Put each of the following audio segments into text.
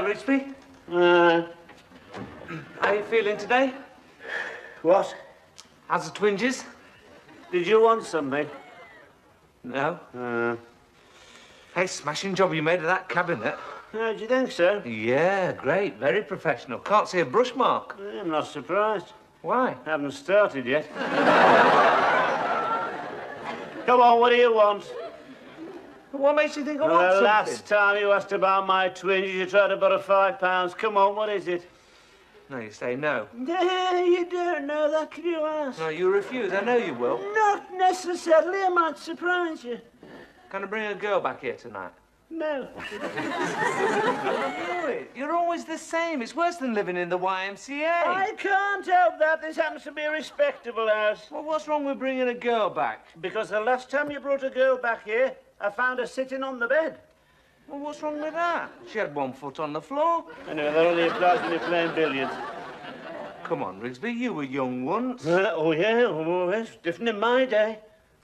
Hello, Rigsby. How are you feeling today? What? How's the twinges? Did you want something? No. Hey, smashing job you made of that cabinet. Do you think so? Yeah, great. Very professional. Can't see a brush mark. I'm not surprised. Why? Haven't started yet. Come on, what do you want? What makes you think I want The something? last time you asked about my twinges, you tried to borrow £5. Come on, what is it? No, you say no. No, you don't know that, can you ask? No, you refuse. I know you will. Not necessarily, I might surprise you. Can I bring a girl back here tonight? No. You're always the same. It's worse than living in the YMCA. I can't help that. This happens to be a respectable house. Well, what's wrong with bringing a girl back? Because the last time you brought a girl back here, I found her sitting on the bed. Well, what's wrong with that? She had one foot on the floor. Anyway, that only applies when you're playing billiards. Come on, Rigsby, you were young once. Oh, yeah, oh, it's different in my day.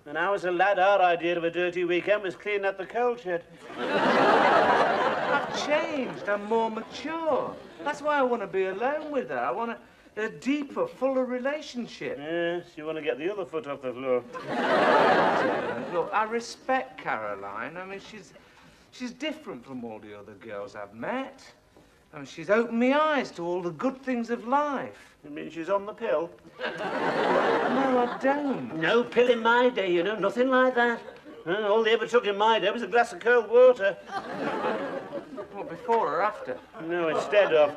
When I was a lad, our idea of a dirty weekend was cleaning up the coal shed. I've changed. I'm more mature. That's why I want to be alone with her. I want a deeper, fuller relationship. Yes, you want to get the other foot off the floor. Look, I respect Caroline. I mean, she's different from all the other girls I've met. I mean, she's opened my eyes to all the good things of life. You mean she's on the pill? No, I don't. No pill in my day, you know, nothing like that. All they ever took in my day was a glass of cold water. What, before or after? No, instead of.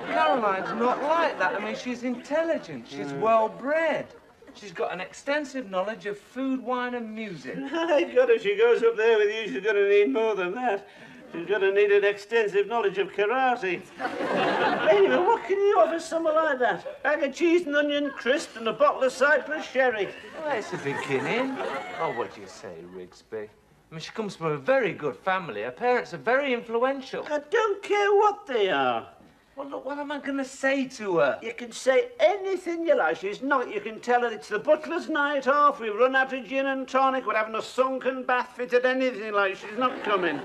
Caroline's not like that. I mean, she's intelligent. She's well-bred. She's got an extensive knowledge of food, wine, and music. My God, if she goes up there with you, she's going to need more than that. She's going to need an extensive knowledge of karate. Anyway, what can you offer someone like that? Bag of cheese and onion crisp and a bottle of Cyprus sherry. Well, it's a beginning. Oh, what do you say, Rigsby? I mean, she comes from a very good family. Her parents are very influential. I don't care what they are. Well, look, what am I going to say to her? You can say anything you like. She's not. You can tell her it's the butler's night off. We've run out of gin and tonic. We're having a sunken bath fitted. Anything like. She's not coming.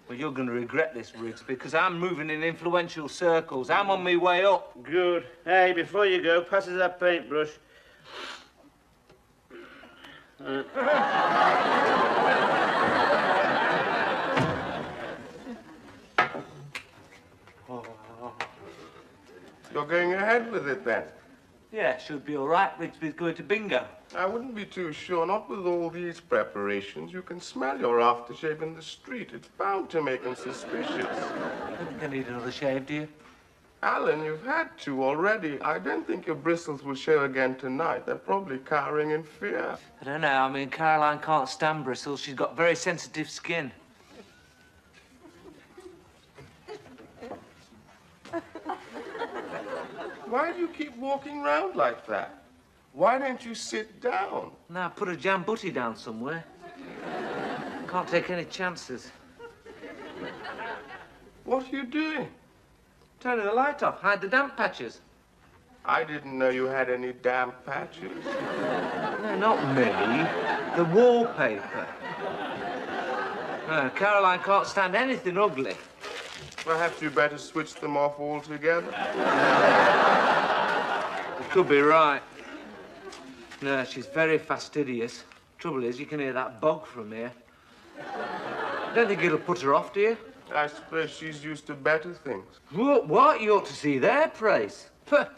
Well, you're going to regret this, Riggs, because I'm moving in influential circles. I'm on my way up. Good. Hey, before you go, pass us that paintbrush. You're going ahead with it, then? Yeah, should be all right. Rigsby's going to bingo. I wouldn't be too sure. Not with all these preparations. You can smell your aftershave in the street. It's bound to make them suspicious. I don't think I need another shave, do you? Alan, you've had two already. I don't think your bristles will show again tonight. They're probably cowering in fear. I don't know. I mean, Caroline can't stand bristles. She's got very sensitive skin. Why do you keep walking round like that? Why don't you sit down? Now, put a jam butty down somewhere. Can't take any chances. What are you doing? Turning the light off. Hide the damp patches. I didn't know you had any damp patches. No, not me. The wallpaper. No, Caroline can't stand anything ugly. Perhaps you better switch them off altogether. You could be right. No, she's very fastidious. Trouble is, you can hear that bog from here. Don't think it'll put her off, do you? I suppose she's used to better things. What? You ought to see their place. Puh.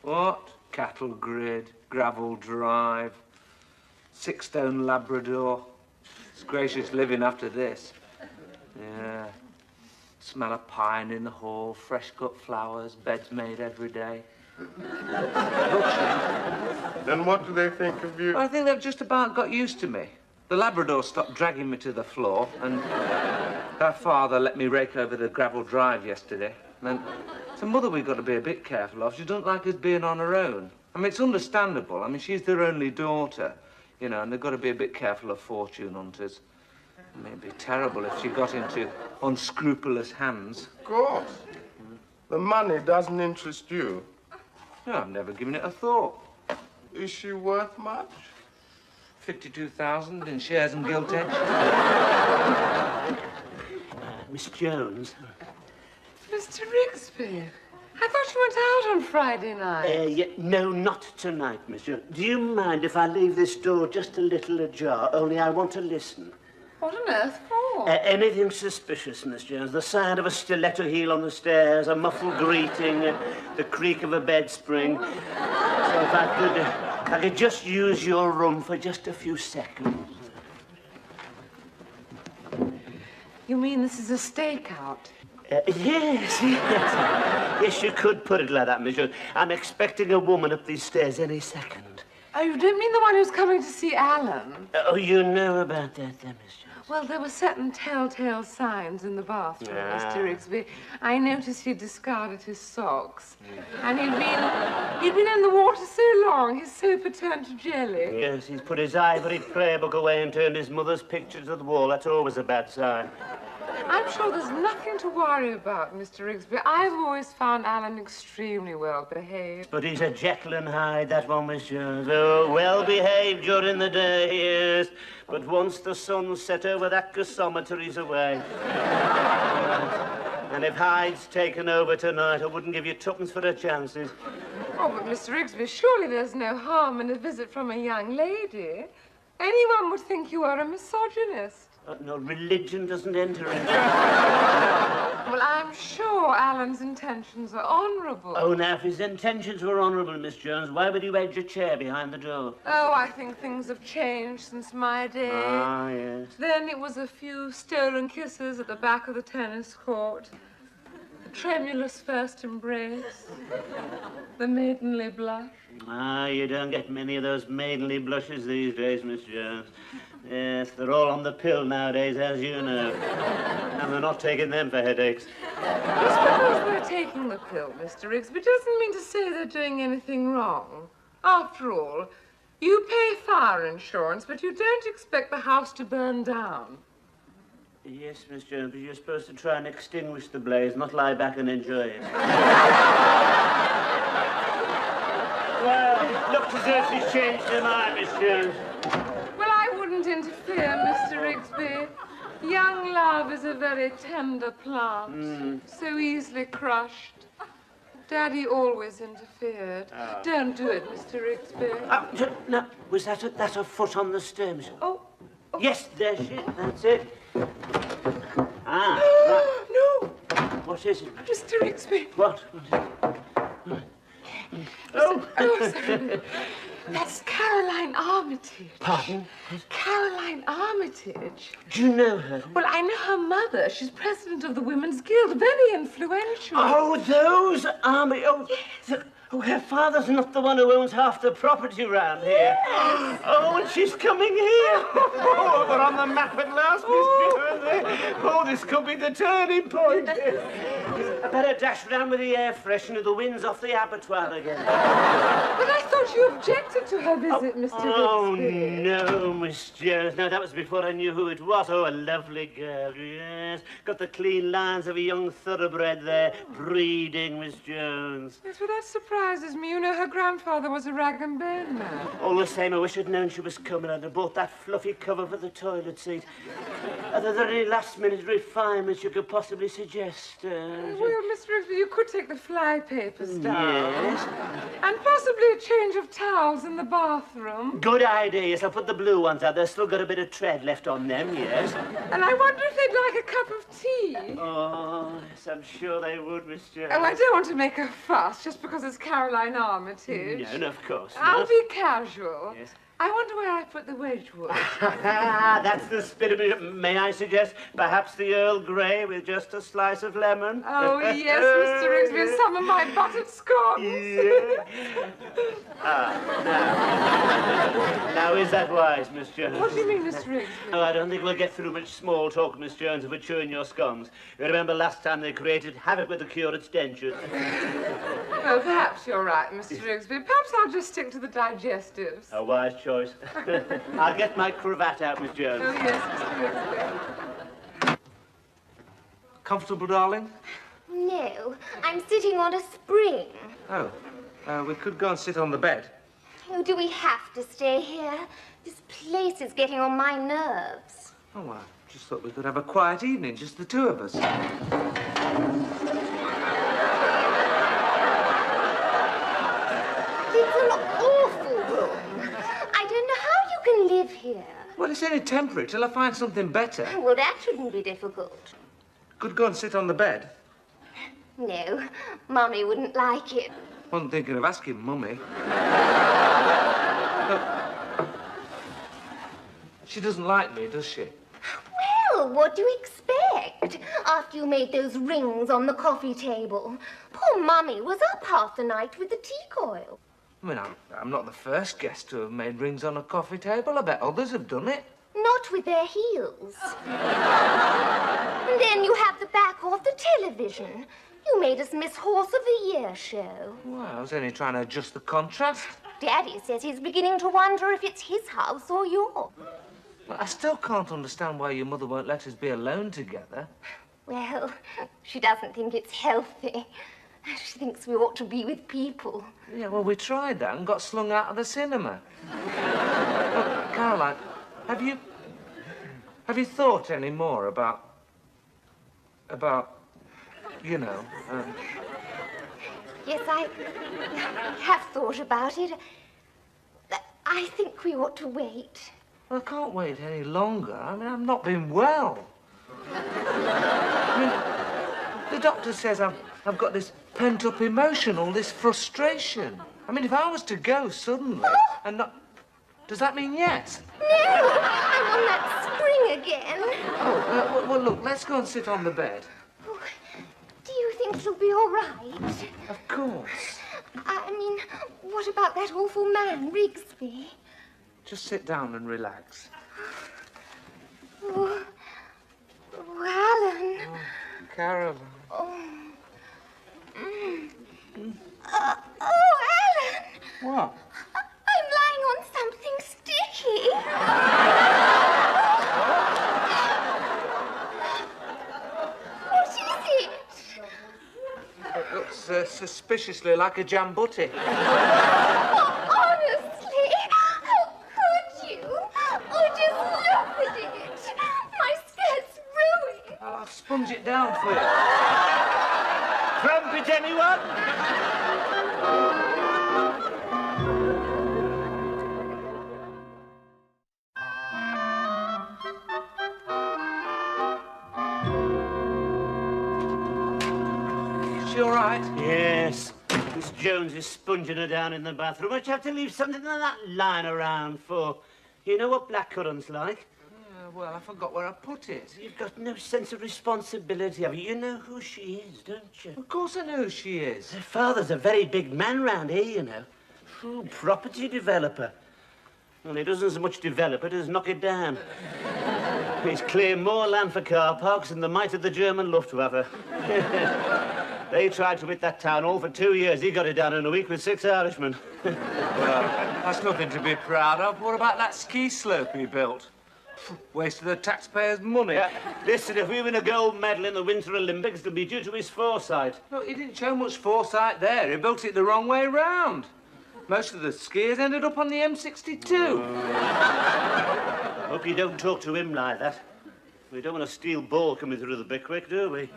What? Cattle grid, gravel drive, 6-stone Labrador. It's gracious living after this. Yeah. Smell of pine in the hall, fresh cut flowers, beds made every day. Then what do they think of you? I think they've just about got used to me. The Labrador stopped dragging me to the floor, and her father let me rake over the gravel drive yesterday. And it's a mother we've got to be a bit careful of. She doesn't like us being on her own. I mean, it's understandable. I mean, she's their only daughter, you know, and they've got to be a bit careful of fortune hunters. I mean, it'd be terrible if she got into unscrupulous hands. Of course. The money doesn't interest you. No, I've never given it a thought. Is she worth much? 52,000 in shares and gilt edge. Miss Jones. Mr. Rigsby, I thought you went out on Friday night. No, not tonight, Miss Jones. Do you mind if I leave this door just a little ajar? Only I want to listen. What on earth for? Anything suspicious, Miss Jones? The sound of a stiletto heel on the stairs, a muffled greeting, the creak of a bed spring. So if I could just use your room for just a few seconds. You mean this is a stakeout? Yes. Yes, you could put it like that, Miss Jones. I'm expecting a woman up these stairs any second. Oh, you don't mean the one who's coming to see Alan? Oh, you know about that, then, Miss Jones? Well, there were certain telltale signs in the bathroom, Mr. Rigsby. I noticed he'd discarded his socks. And he'd been in the water so long, his soap had turned to jelly. Yes, he's put his ivory prayer book away and turned his mother's picture to the wall. That's always a bad sign. I'm sure there's nothing to worry about, Mr. Rigsby. I've always found Alan extremely well behaved. But he's a Jekyll and Hyde, that one, Miss Jones. Oh, well behaved during the day, yes. But once the sun's set over that gasometer, he's away. And if Hyde's taken over tonight, I wouldn't give you tuppence for her chances. Oh, but Mr. Rigsby, surely there's no harm in a visit from a young lady. Anyone would think you are a misogynist. No, religion doesn't enter into it. Well, I'm sure Alan's intentions are honourable. Oh, now, if his intentions were honourable, Miss Jones, why would you edge a chair behind the door? Oh, I think things have changed since my day. Ah, yes. Then it was a few stolen kisses at the back of the tennis court, a tremulous first embrace, the maidenly blush. Ah, you don't get many of those maidenly blushes these days, Miss Jones. Yes, they're all on the pill nowadays, as you know. And they're not taking them for headaches. Just because they're taking the pill, Mr. Rigsby, doesn't mean to say they're doing anything wrong. After all, you pay fire insurance, but you don't expect the house to burn down. Yes, Miss Jones, but you're supposed to try and extinguish the blaze, not lie back and enjoy it. Well, it looks as though she's changed her mind, Miss Jones. Well, I wouldn't interfere, Mr. Rigsby. Young love is a very tender plant, so easily crushed. Daddy always interfered. Oh. Don't do it, Mr. Rigsby. No, was that's a foot on the stems? Oh. Yes, there she is. That's it. Ah. No. What is it? Mr. Rigsby. What? Oh, sorry. That's Caroline Armitage. Pardon? Caroline Armitage. Do you know her? Well, I know her mother. She's president of the Women's Guild, very influential. Oh, those Army... Oh, yes. Oh, her father's not the one who owns half the property round here. Yes. Oh, and she's coming here. Oh, we're on the map at last, Miss Jones. Oh, this could be the turning point. I better dash round with the air freshener. The wind's off the abattoir again. But I thought you objected to her visit, Mr. Rigsby. Oh, no, Miss Jones. No, that was before I knew who it was. Oh, a lovely girl, yes. Got the clean lines of a young thoroughbred there. Breeding, Miss Jones. Yes, well, that surprises me. You know, her grandfather was a rag and bone man. All the same, I wish I'd known she was coming. I'd have bought that fluffy cover for the toilet seat. Are there any last-minute refinements you could possibly suggest? Well, Mr. Rigsby, you could take the fly papers down. Yes. And possibly a change of towels in the bathroom. Good idea, yes. I'll put the blue ones out. They've still got a bit of tread left on them, yes. And I wonder if they'd like a cup of tea. Oh, yes, I'm sure they would, Miss Jones. Oh, I don't want to make a fuss just because it's Caroline Armitage. No, of course not. I'll be casual. Yes. I wonder where I put the Wedgwood. That's the spirit of it. May I suggest perhaps the Earl Grey with just a slice of lemon? Oh, yes, Mr. Rigsby, and some of my buttered scones. Yeah. Now, is that wise, Miss Jones? What do you mean, Mr. Rigsby? Oh, I don't think we'll get through much small talk, Miss Jones, if we're chewing your scones. You remember last time they created havoc with the curate's dentures? Oh, perhaps you're right, Mr. Rigsby. Perhaps I'll just stick to the digestives. A wise choice. I'll get my cravat out, Miss Jones. Oh, yes, Mr. Rigsby. Comfortable, darling? No, I'm sitting on a spring. Oh, we could go and sit on the bed. Oh, do we have to stay here? This place is getting on my nerves. Oh, well, I just thought we could have a quiet evening, just the two of us. It's an awful room. I don't know how you can live here. Well, it's only temporary till I find something better. Well, that shouldn't be difficult. Could go and sit on the bed. No, Mummy wouldn't like it. Wasn't thinking of asking Mummy. Look, she doesn't like me, does she? Well, what do you expect? After you made those rings on the coffee table. Poor Mummy was up half the night with the tea coil. I mean, I'm not the first guest to have made rings on a coffee table. I bet others have done it. Not with their heels. And then you have the back of the television. You made us Miss Horse of the Year show. Well, I was only trying to adjust the contrast. Daddy says he's beginning to wonder if it's his house or yours. Well, I still can't understand why your mother won't let us be alone together. Well, she doesn't think it's healthy. She thinks we ought to be with people. Yeah, well, we tried that and got slung out of the cinema. Look, Caroline, have you thought any more about, you know, Yes, I have thought about it. I think we ought to wait. Well, I can't wait any longer. I mean, I've not been well. I mean, the doctor says I've got this pent-up emotion, all this frustration. I mean, if I was to go suddenly and not... Does that mean yes? No, I'm on that spring again. Oh, well, look, let's go and sit on the bed. Oh, do you think she'll be all right? Of course. I mean, what about that awful man, Rigsby? Just sit down and relax. Oh, Alan. Oh, Caroline. Oh. Oh, Alan. What? I'm lying on something sticky. What is it? It looks suspiciously like a jambutti. Oh, honestly, how could you? Oh, just look at it. My skirt's ruined. I'll sponge it down for you. Crumpet, anyone? Is she all right? Yes. Miss Jones is sponging her down in the bathroom. What'd you have to leave something like that lying around for? You know what blackcurrant's like? Yeah, well, I forgot where I put it. You've got no sense of responsibility, have you? You know who she is, don't you? Of course I know who she is. Her father's a very big man round here, you know. True property developer. Well, he doesn't so much develop it as knock it down. He's cleared more land for car parks than the might of the German Luftwaffe. They tried to hit that town all for 2 years. He got it down in a week with 6 Irishmen. Well, that's nothing to be proud of. What about that ski slope he built? Wasted the taxpayers' money. Yeah. Listen, if we win a gold medal in the Winter Olympics, it'll be due to his foresight. Look, he didn't show much foresight there. He built it the wrong way round. Most of the skiers ended up on the M62. Hope you don't talk to him like that. We don't want a steel ball coming through the Bickwick, do we?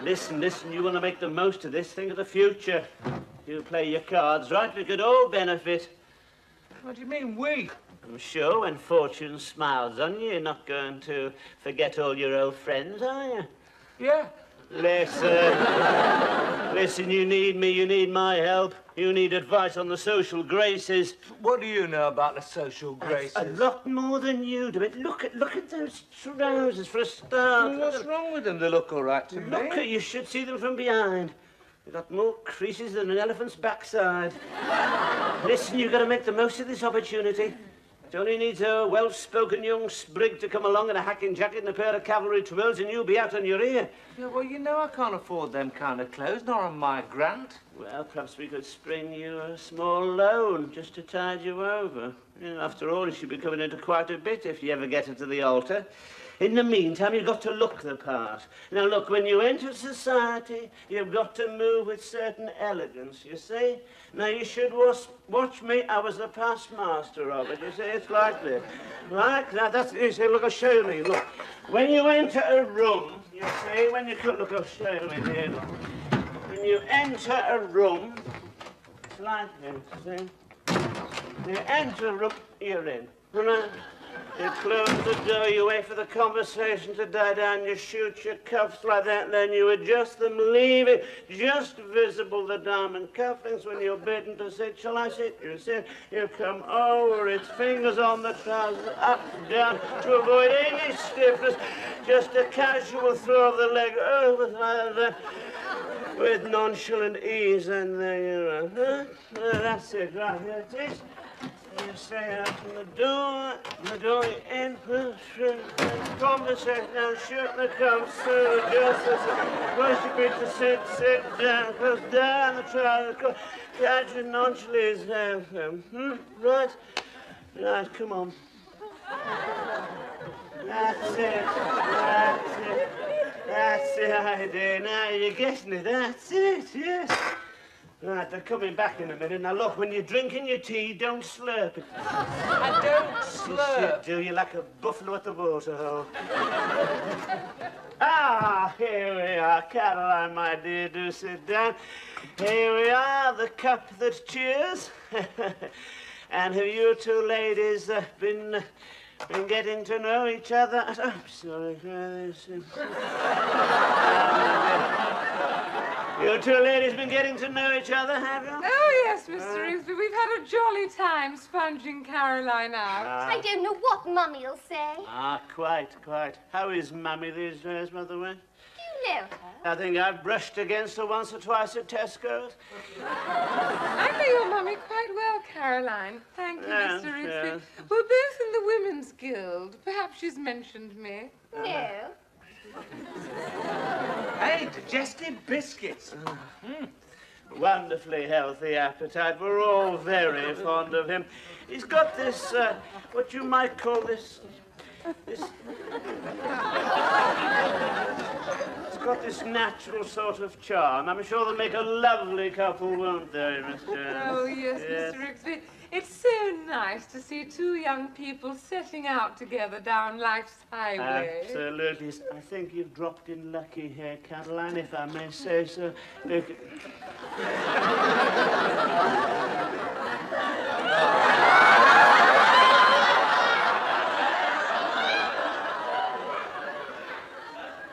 Listen, you want to make the most of this. Think of the future. You play your cards right, we could all benefit. What do you mean, we? I'm sure when fortune smiles on you, you're not going to forget all your old friends, are you? Yeah. Listen, you need me, you need my help. You need advice on the social graces. What do you know about the social graces? A lot more than you do. Look at those trousers for a start. Well, what's wrong with them? They look all right to me. Look at you should see them from behind. They've got more creases than an elephant's backside. Listen, you've got to make the most of this opportunity. It only needs a well-spoken young sprig to come along in a hacking jacket and a pair of cavalry twirls and you'll be out on your ear. Yeah, well, you know I can't afford them kind of clothes, not on my grant. Well, perhaps we could spring you a small loan just to tide you over. You know, after all, you should be coming into quite a bit if you ever get her to the altar. In the meantime, you've got to look the part. Now, look, when you enter society, you've got to move with certain elegance, you see? Now, you should watch me. I was the past master of it, you see? It's like this. Like that. That's, you see, look, I'll show you. Look, when you enter a room, you see, when you look, I'll show you here, look. When you enter a room, it's like this, see? You enter a room, you're in. Right? You close the door, you wait for the conversation to die down, you shoot your cuffs like that, and then you adjust them, leaving just visible the diamond cufflinks. When you're bidden to sit, shall I sit? You sit, you come over, it's fingers on the trousers, up, down, to avoid any stiffness, just a casual throw of the leg over like that, with nonchalant ease, and there you are. Huh? That's it, right here it is. You say open the door in, conversation, now shoot the cuffs through, just as first you bid to sit down, close down the trousers, catch it nonchalantly, right? Right, come on. That's the idea, now you're getting it, that's it, yes. Right, they're coming back in a minute. Now, look, when you're drinking your tea, don't slurp it. I don't slurp. Do you like a buffalo at the waterhole? Ah, here we are. Caroline, my dear, do sit down. Here we are, the cup that cheers. And have you two ladies been getting to know each other? Oh, I'm sorry. You two ladies been getting to know each other, have you? Oh, yes, Mr. Rigsby. We've had a jolly time sponging Caroline out. I don't know what Mummy'll say. Quite. How is Mummy these days, by the way? Do you know her? I think I've brushed against her once or twice at Tesco's. I know your mummy quite well, Caroline. Thank you, Yes, Mr. Rigsby. yes. We're both in the Women's Guild. Perhaps she's mentioned me. No. Hey, digestive biscuits. Wonderfully healthy appetite. We're all very fond of him. He's got this, what you might call this... He's got this natural sort of charm. I'm sure they'll make a lovely couple, won't they, Mr. Oh, yes, Mr. Rigsby. It's so nice to see two young people setting out together down life's highway. Absolutely. I think you've dropped in lucky here, Caroline, if I may say so.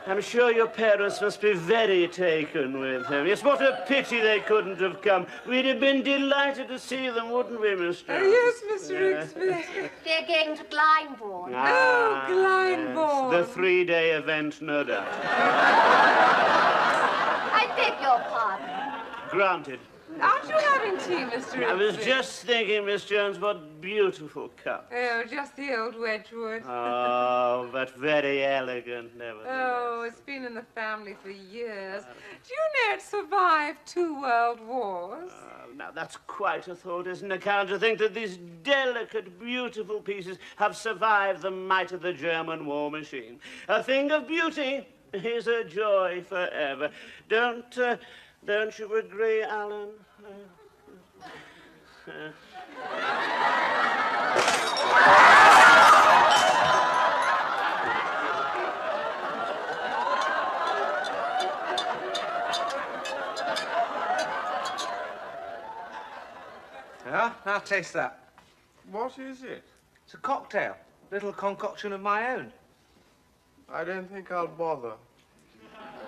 I'm sure your parents must be very taken with him. Yes, what a pity they couldn't have come. We'd have been delighted to see them, wouldn't we, Mr. Oh, yes, Mr. Rigsby. They're going to Glyndebourne. Oh, Glyndebourne. Yes. The 3-day event, no doubt. I beg your pardon. Granted. Aren't you having tea, Mr. Rigsby? I was just thinking, Miss Jones, what beautiful cup. Oh, just the old Wedgwood. Oh, but very elegant, nevertheless. Oh, it's been in the family for years. Do you know it survived 2 world wars? Now, that's quite a thought, isn't it, Count, to think that these delicate, beautiful pieces have survived the might of the German war machine. A thing of beauty is a joy forever. Don't you agree, Alan? Yeah, now taste that. What is it? It's a cocktail. Little concoction of my own. I don't think I'll bother.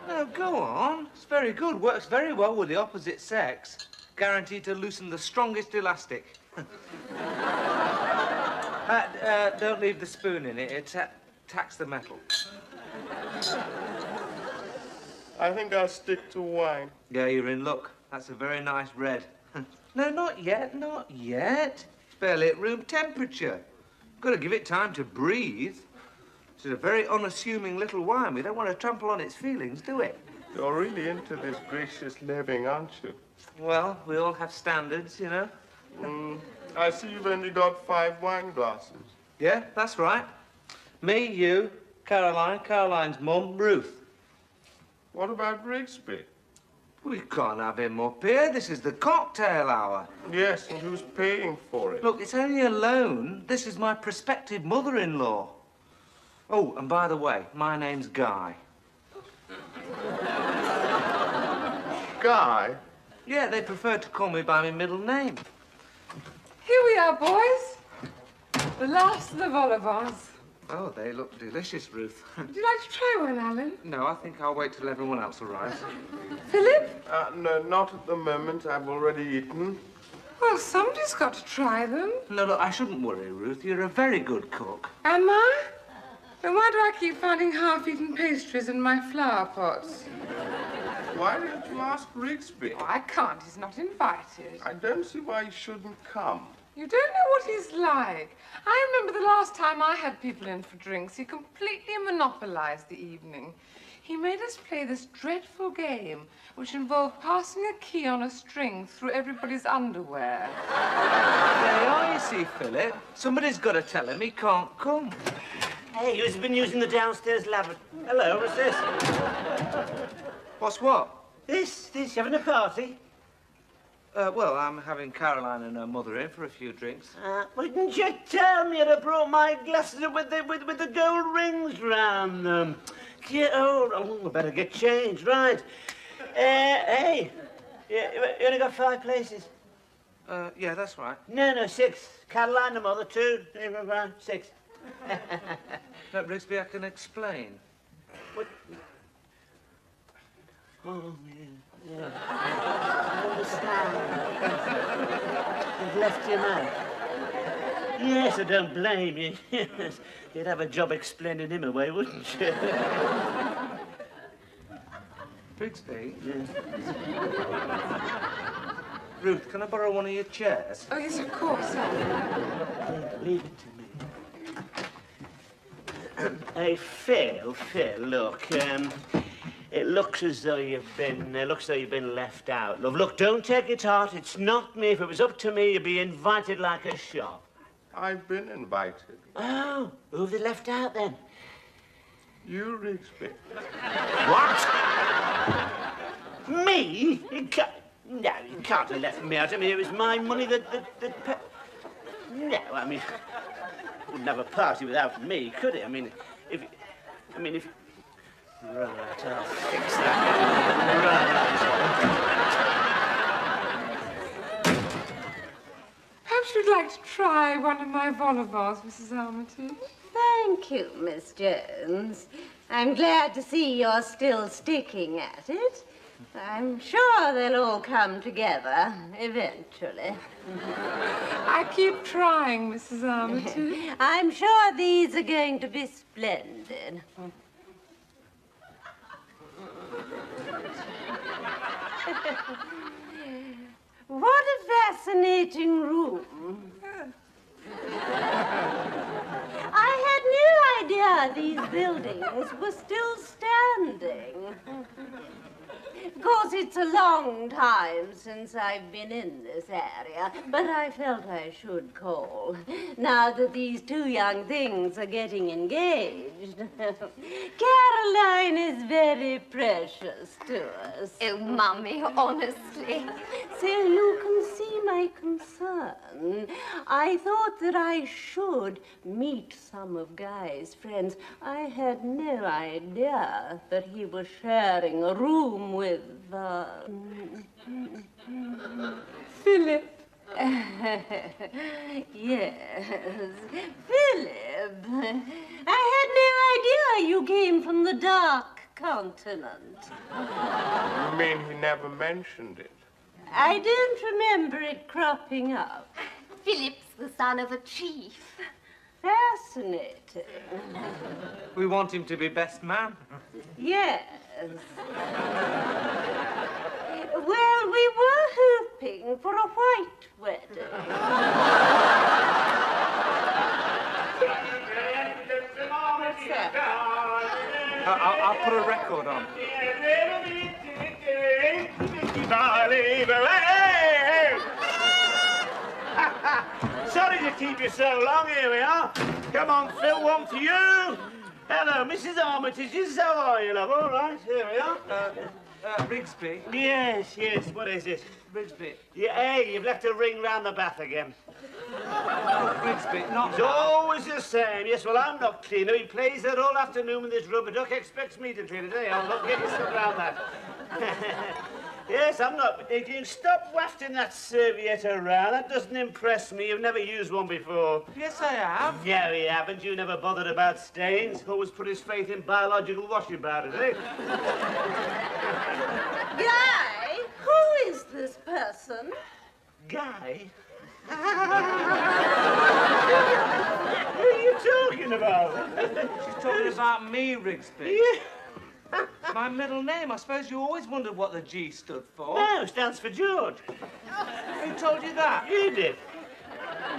No, go on. It's very good. Works very well with the opposite sex. Guaranteed to loosen the strongest elastic. Don't leave the spoon in it. It attacks the metal. I think I'll stick to wine. Yeah, you're in luck. That's a very nice red. No, not yet, not yet. It's barely at room temperature. Got to give it time to breathe. It's a very unassuming little wine. We don't want to trample on its feelings, do we? You're really into this gracious living, aren't you? Well, we all have standards, you know. I see you've only got 5 wine glasses. Yeah, that's right. Me, you, Caroline, Caroline's mum, Ruth. What about Rigsby? We can't have him up here. This is the cocktail hour. Yes, and who's paying for it? Look, it's only a loan. This is my prospective mother-in-law. Oh, and by the way, my name's Guy. Guy? Yeah, they prefer to call me by my middle name. Here we are, boys. The last of the vol au vents. Oh, they look delicious, Ruth. Would you like to try one, Alan? No, I think I'll wait till everyone else arrives. Philip? No, not at the moment. I've already eaten. Well, somebody's got to try them. No, look, I shouldn't worry, Ruth. You're a very good cook. Am I? Then why do I keep finding half-eaten pastries in my flower pots? Why didn't you ask Rigsby? Oh, I can't. He's not invited. I don't see why he shouldn't come. You don't know what he's like. I remember the last time I had people in for drinks, he completely monopolized the evening. He made us play this dreadful game, which involved passing a key on a string through everybody's underwear. There you are, you see, Philip. Somebody's got to tell him he can't come. Hey, who's been using the downstairs lavatory? Hello, what's this? What's what? This, you having a party? Well, I'm having Caroline and her mother in for a few drinks. Why didn't you tell me? I brought my glasses with the gold rings round them. Yeah, oh, I better get changed, right. Hey, you only got 5 places? Yeah, that's right. No, 6. Caroline, the mother, 2, 3, 4, 5, 6. No, Rigsby, I can explain. What? Oh, yeah. I understand. You've left your mouth. Yes, I don't blame you. Yes. You'd have a job explaining him away, wouldn't you? Rigsby? Yeah. Ruth, can I borrow one of your chairs? Oh, yes, of course. Leave it to me. Hey, Phil, look, it looks as though you've been left out, love. Look, don't take it hard. It's not me. If it was up to me, you'd be invited like a shot. I've been invited. Oh, who have they left out, then? You, Rigsby. What? Me? You can't have left me out. I mean, it was my money that No, I mean, wouldn't have a party without me, could it? I mean, if... Right, I'll fix that. Right. Perhaps you'd like to try one of my vol au vents, Mrs. Armitage. Thank you, Miss Jones. I'm glad to see you're still sticking at it. I'm sure they'll all come together eventually. I keep trying, Mrs. Armitage. I'm sure these are going to be splendid. What a fascinating room. I had no idea these buildings were still standing. Of course, it's a long time since I've been in this area, but I felt I should call, now that these 2 young things are getting engaged. Caroline is very precious to us. Oh, Mummy, honestly. So you can see my concern. I thought that I should meet some of Guy's friends. I had no idea that he was sharing a room with... Philip. Yes, Philip. I had no idea you came from the dark continent. You mean he never mentioned it? I don't remember it cropping up. Philip's the son of a chief. Fascinating. We want him to be best man. Yes. Well, we were hoping for a white wedding. What's that? I'll put a record on. Sorry to keep you so long. Here we are. Come on, Phil, one for you. Hello, Mrs. Armitage. How are you, love? All right, here we are. Rigsby. Yes, what is it? Rigsby. Yeah, hey, you've left a ring round the bath again. Rigsby, not It's always the same. Yes, well, I'm not cleaner. He plays there all afternoon with this rubber duck, expects me to clean it. Hey, I'll not get you stuck around that. Yes, I'm not. But if you stop wafting that serviette around, that doesn't impress me. You've never used one before. Yes, I have. Yeah, we haven't. You never bothered about stains. Always put his faith in biological washing powders, eh? Guy, who is this person? Guy? Who are you talking about? She's talking about me, Rigsby. Yeah. My middle name. I suppose you always wondered what the G stood for. No, stands for George. Who told you that? You did.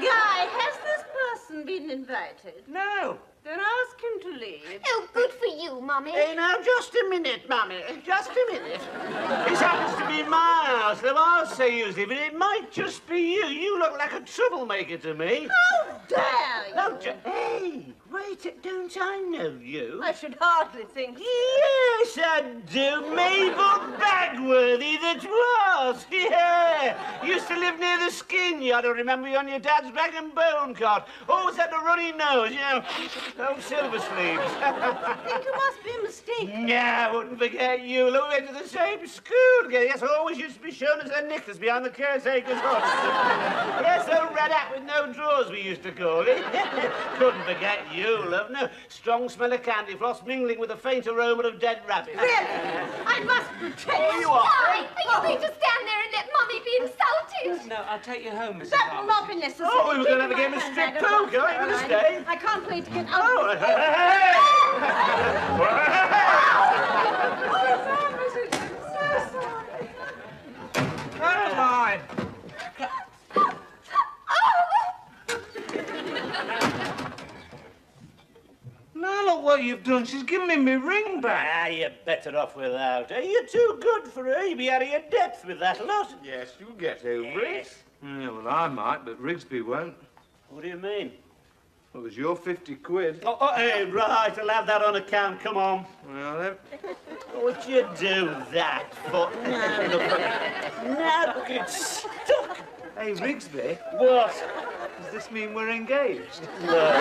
Guy, has this person been invited? No. Then ask him to leave. Oh, good for you, Mummy. Hey, now, just a minute, Mummy. Just a minute. This happens to be my house, though I'll say usually, but it might just be you. You look like a troublemaker to me. How dare you? No, hey, wait, don't I know you? I should hardly think so. Yes, I do. Mabel Bagworthy, that was. Yeah. Used to live near the skin yard. I remember you on your dad's rag and bone cart. Always had a runny nose, you know. Oh, silver sleeves. I think you must be mistaken. Yeah, I wouldn't forget you. Look, we went to the same school together. Yes, I always used to be shown as a knickers behind the caretaker's hut. Yes, a red hat with no drawers, we used to call it. Couldn't forget you, love. No, strong smell of candy floss mingling with a faint aroma of dead rabbit. Really? I must protest. Oh, you are. Why? Are you going to stand there and let Mummy be insulted? No, I'll take you home, Mrs. That will not Armitage. be necessary. Oh, we were going to have a game of strip poker. Are you going to stay? I can't wait to get out. Oh, of Caroline! Now look what you've done. She's given me my ring back. Ah, you're better off without her. You're too good for her. You'll be out of your depth with that lot. Yes, you get over it. Yeah, well, I might, but Rigsby won't. What do you mean? It was your 50 quid. Oh, hey, right, I'll have that on account. Come on. Well, then. What'd you do that for? Now look, it's stuck. Hey, Rigsby, What? does this mean we're engaged? Look.